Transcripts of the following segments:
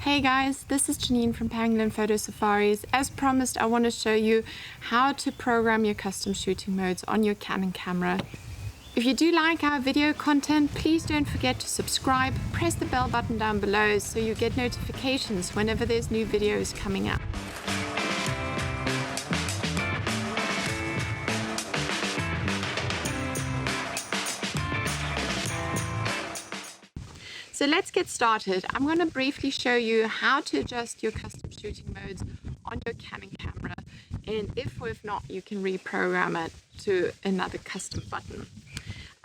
Hey guys, this is Janine from Pangolin Photo Safaris. As promised, I want to show you how to program your custom shooting modes on your Canon camera. If you do like our video content, please don't forget to subscribe, press the bell button down below so you get notifications whenever there's new videos coming out. So let's get started. I'm going to briefly show you how to adjust your custom shooting modes on your Canon camera, and if or if not, you can reprogram it to another custom button.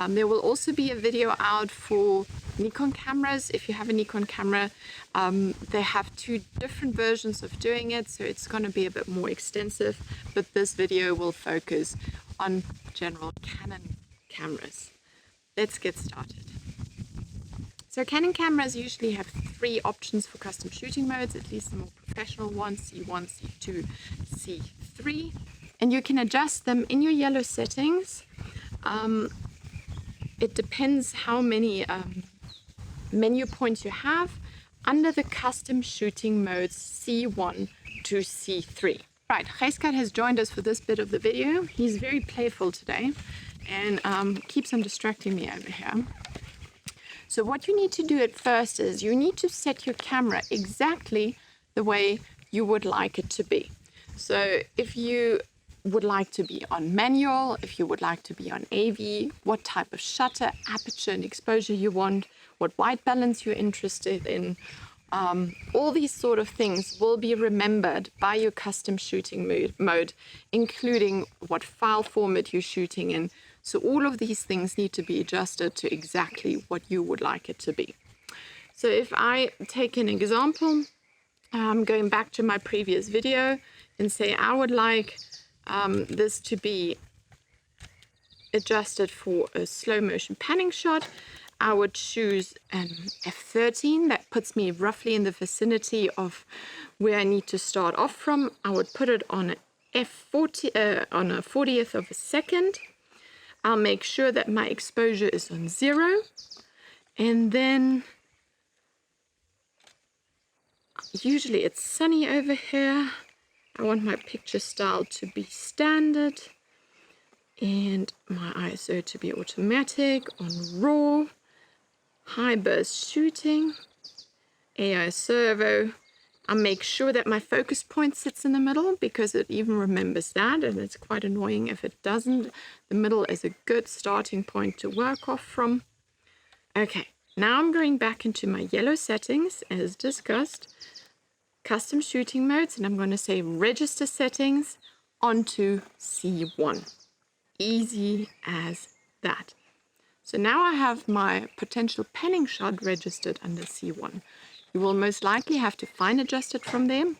There will also be a video out for Nikon cameras. If you have a Nikon camera, they have two different versions of doing it, so it's going to be a bit more extensive, but this video will focus on general Canon cameras. Let's get started. So Canon cameras usually have three options for custom shooting modes, at least the more professional ones, C1, C2, C3. And you can adjust them in your yellow settings. It depends how many menu points you have under the custom shooting modes C1 to C3. Right, Gijskat has joined us for this bit of the video. He's very playful today and keeps on distracting me over here. So what you need to do at first is you need to set your camera exactly the way you would like it to be. So if you would like to be on manual, if you would like to be on AV, what type of shutter, aperture and exposure you want, what white balance you're interested in, all these sort of things will be remembered by your custom shooting mode, including what file format you're shooting in. So all of these things need to be adjusted to exactly what you would like it to be. So if I take an example, going back to my previous video and say I would like this to be adjusted for a slow motion panning shot, I would choose an f13. That puts me roughly in the vicinity of where I need to start off from. I would put it on an f40, on a 40th of a second. I'll make sure that my exposure is on 0, and then usually it's sunny over here. I want my picture style to be standard and my ISO to be automatic on RAW, high burst shooting, AI servo. I'll make sure that my focus point sits in the middle because it even remembers that, and it's quite annoying if it doesn't. The middle is a good starting point to work off from. Okay, now I'm going back into my yellow settings as discussed, custom shooting modes, and I'm going to say register settings onto C1. Easy as that. So now I have my potential panning shot registered under C1. You will most likely have to fine adjust it from there.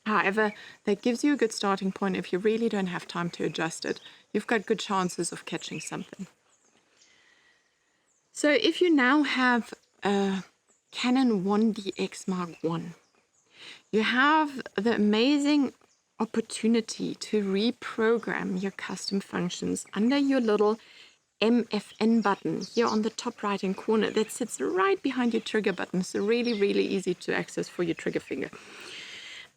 However, that gives you a good starting point. If you really don't have time to adjust it, you've got good chances of catching something. So if you now have a Canon 1DX Mark I, you have the amazing opportunity to reprogram your custom functions under your little MFN button here on the top right hand corner that sits right behind your trigger button, so really easy to access for your trigger finger.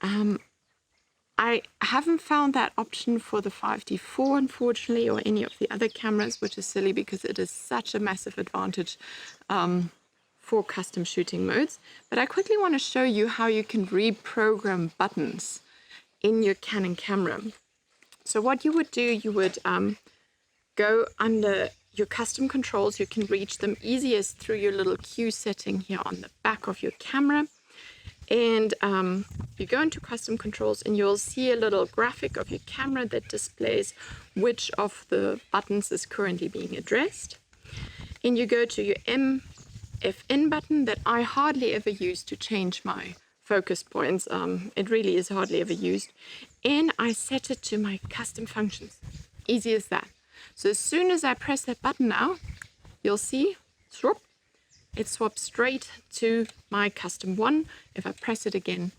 I haven't found that option for the 5D4 unfortunately, or any of the other cameras, which is silly because it is such a massive advantage for custom shooting modes. But I quickly want to show you how you can reprogram buttons in your Canon camera. So what you would do, you would go under your custom controls. You can reach them easiest through your little Q setting here on the back of your camera. And you go into custom controls and you'll see a little graphic of your camera that displays which of the buttons is currently being addressed. And you go to your MFN button that I hardly ever use to change my focus points. It really is hardly ever used. And I set it to my custom functions. Easy as that. So as soon as I press that button now, you'll see, it swaps straight to my custom one. If I press it again,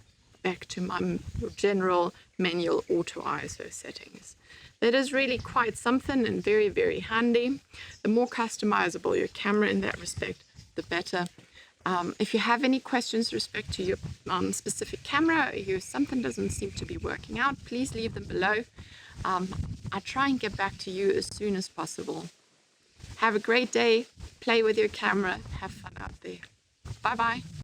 back to my general manual auto ISO settings. That is really quite something and very handy. The more customizable your camera in that respect, the better. If you have any questions with respect to your specific camera, or something doesn't seem to be working out, please leave them below. I'll try and get back to you as soon as possible. Have a great day. Play with your camera. Have fun out there. Bye-bye.